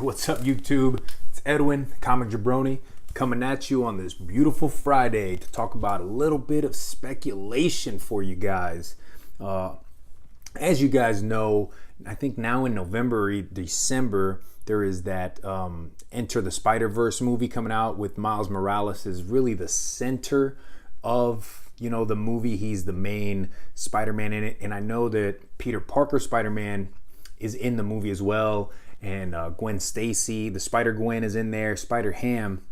what's up YouTube? It's Edwin, Comic Jabroni, coming at you on this beautiful Friday to talk about a little bit of speculation for you guys. As you guys know, I think now in November or December, there is that Enter the Spider-Verse movie coming out with Miles Morales is really the center of, the movie. He's the main Spider-Man in it. And I know that Peter Parker Spider-Man is in the movie as well. And Gwen Stacy, the Spider-Gwen is in there, Spider-Ham.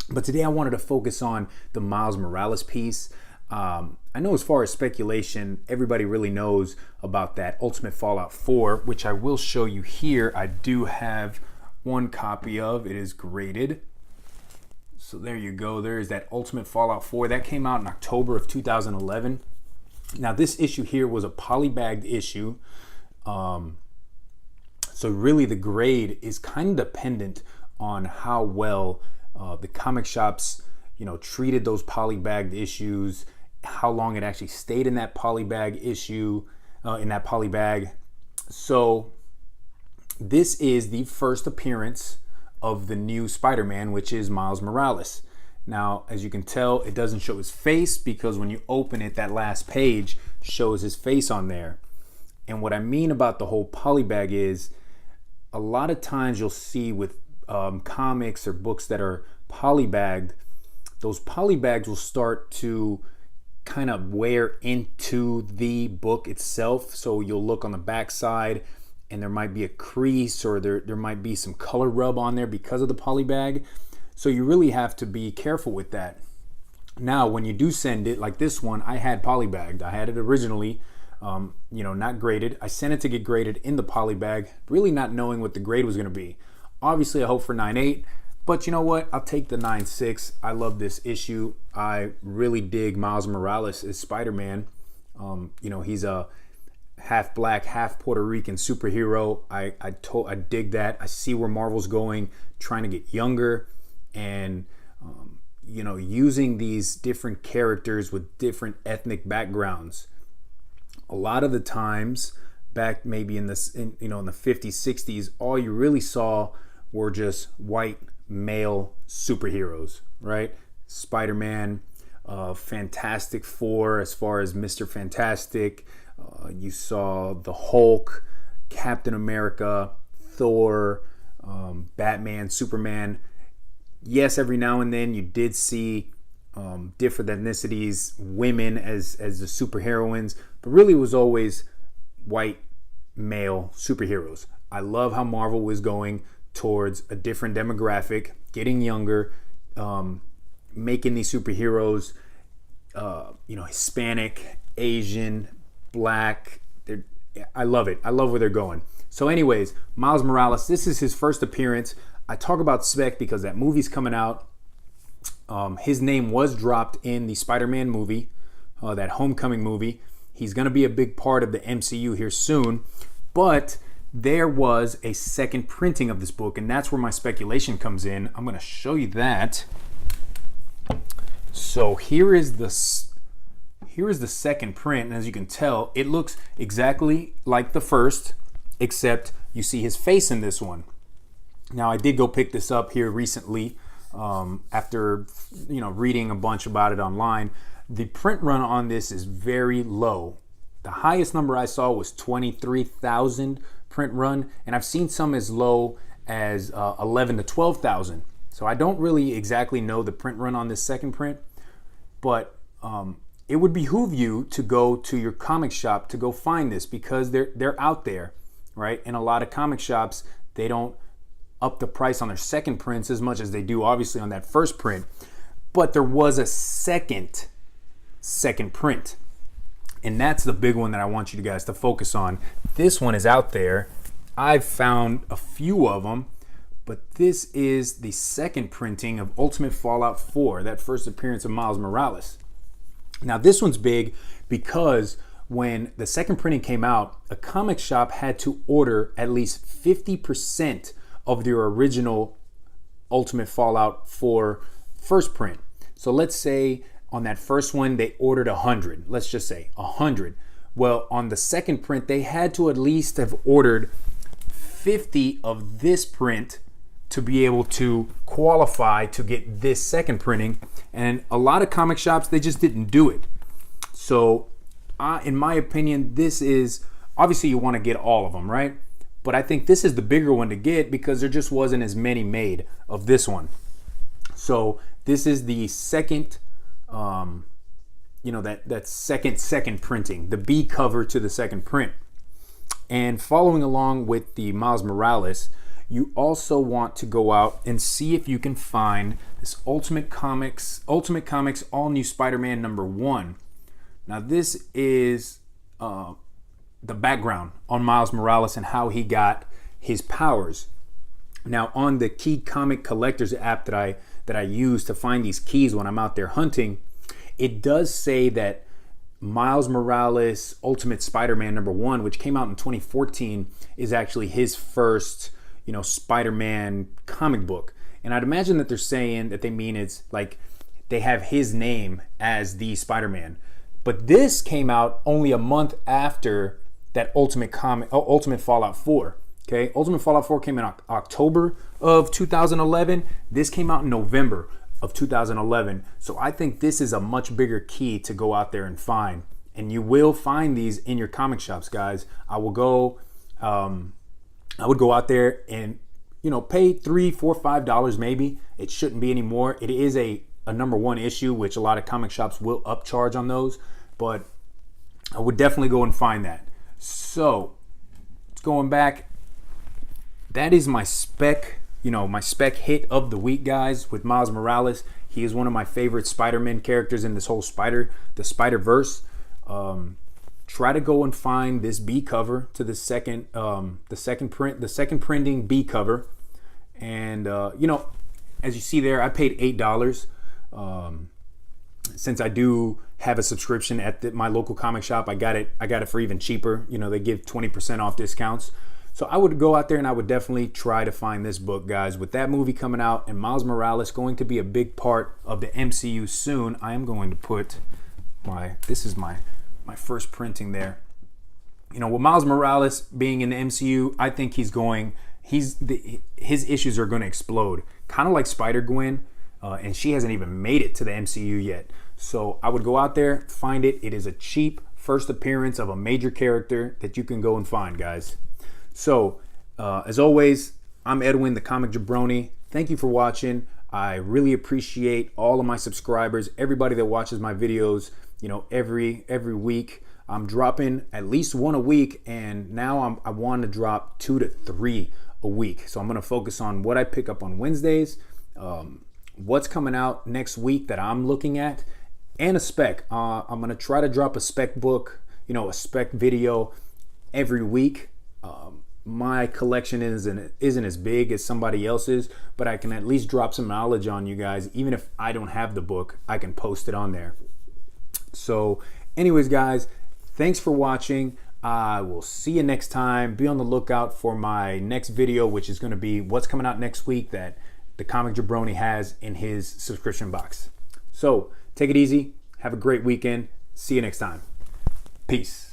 But today I wanted to focus on the Miles Morales piece. I know as far as speculation, everybody really knows about that Ultimate Fallout 4, which I will show you here. I do have one copy of. It is graded. So there you go. There's that Ultimate Fallout 4. That came out in October of 2011. Now this issue here was a polybagged issue. So really the grade is kind of dependent on how well the comic shops, treated those polybagged issues, how long it actually stayed in that polybag issue, in that polybag. So this is the first appearance of the new Spider-Man, which is Miles Morales. Now, as you can tell, it doesn't show his face because when you open it, that last page shows his face on there. And what I mean about the whole polybag is a lot of times you'll see with comics or books that are polybagged, those polybags will start to kind of wear into the book itself. So you'll look on the back side and there might be a crease or there might be some color rub on there because of the polybag. So you really have to be careful with that. Now, when you do send it, like this one, I had polybagged. I had it originally, not graded. I sent it to get graded in the polybag, really not knowing what the grade was going to be. Obviously, I hope for 9.8, but you know what? I'll take the 9.6. I love this issue. I really dig Miles Morales as Spider-Man. He's a half black, half Puerto Rican superhero. I dig that. I see where Marvel's going, trying to get younger and using these different characters with different ethnic backgrounds. A lot of the times back maybe in the 50s, 60s, all you really saw were just white male superheroes, right? Spider-Man, Fantastic Four as far as Mr. Fantastic. You saw the Hulk, Captain America, Thor, Batman, Superman. Yes, every now and then you did see different ethnicities, women as the superheroines, but really it was always white male superheroes. I love how Marvel was going towards a different demographic, getting younger, making these superheroes, Hispanic, Asian, black. I love it. I love where they're going. So anyways, Miles Morales, this is his first appearance. I talk about spec because that movie's coming out. His name was dropped in the Spider-Man movie, that Homecoming movie. He's going to be a big part of the MCU here soon, but there was a second printing of this book, and that's where my speculation comes in. I'm going to show you that. So here is the second print, and as you can tell, it looks exactly like the first, except you see his face in this one. Now, I did go pick this up here recently after reading a bunch about it online. The print run on this is very low. The highest number I saw was 23,000 print run, and I've seen some as low as 11 to 12,000. So I don't really exactly know the print run on this second print, but it would behoove you to go to your comic shop to go find this because they're out there, right? And a lot of comic shops, they don't up the price on their second prints as much as they do obviously on that first print. But there was a second print. And that's the big one that I want you guys to focus on. This one is out there. I've found a few of them, but this is the second printing of Ultimate Fallout 4, that first appearance of Miles Morales. Now this one's big because when the second printing came out, a comic shop had to order at least 50% of their original Ultimate Fallout 4 first print. So let's say on that first one, they ordered 100. Let's just say 100. Well, on the second print, they had to at least have ordered 50 of this print to be able to qualify to get this second printing. And a lot of comic shops, they just didn't do it. So in my opinion, this is, obviously you want to get all of them, right? But I think this is the bigger one to get because there just wasn't as many made of this one. So this is the second, that second printing, the B cover to the second print. And following along with the Miles Morales, you also want to go out and see if you can find this Ultimate Comics All New Spider-Man #1. Now this is the background on Miles Morales and how he got his powers. Now on the Key Comic Collectors app that I use to find these keys when I'm out there hunting, it does say that Miles Morales Ultimate Spider-Man #1, which came out in 2014, is actually his first, Spider-Man comic book. And I'd imagine that they're saying that they mean it's like they have his name as the Spider-Man. But this came out only a month after that Ultimate Fallout 4. Okay, Ultimate Fallout 4 came in October of 2011. This came out in November of 2011. So I think this is a much bigger key to go out there and find. And you will find these in your comic shops, guys. I would go out there and pay $3, $4, $5 maybe. It shouldn't be any more. It is a #1 issue, which a lot of comic shops will upcharge on those, but I would definitely go and find that. So going back, that is my spec hit of the week, guys, with Miles Morales. He is one of my favorite Spider-Man characters in this whole the Spider-Verse. Try to go and find this B cover to the second printing B cover. And as you see there, I paid $8. Since I do have a subscription at my local comic shop, I got it for even cheaper. They give 20% off discounts. So I would go out there and I would definitely try to find this book, guys. With that movie coming out and Miles Morales going to be a big part of the MCU soon, I am going to put this is my first printing there. With Miles Morales being in the MCU, I think his issues are going to explode. Kind of like Spider-Gwen, and she hasn't even made it to the MCU yet. So I would go out there, find it. It is a cheap first appearance of a major character that you can go and find, guys. So, as always, I'm Edwin, the Comic Jabroni. Thank you for watching. I really appreciate all of my subscribers, everybody that watches my videos, every week. I'm dropping at least one a week, and now I want to drop 2 to 3 a week. So I'm going to focus on what I pick up on Wednesdays, what's coming out next week that I'm looking at, and a spec. I'm going to try to drop a spec book, a spec video every week. My collection isn't as big as somebody else's, but I can at least drop some knowledge on you guys. Even if I don't have the book, I can post it on there. So anyways, guys, thanks for watching. I will see you next time. Be on the lookout for my next video, which is going to be what's coming out next week that the Comic Jabroni has in his subscription box. So take it easy. Have a great weekend. See you next time. Peace.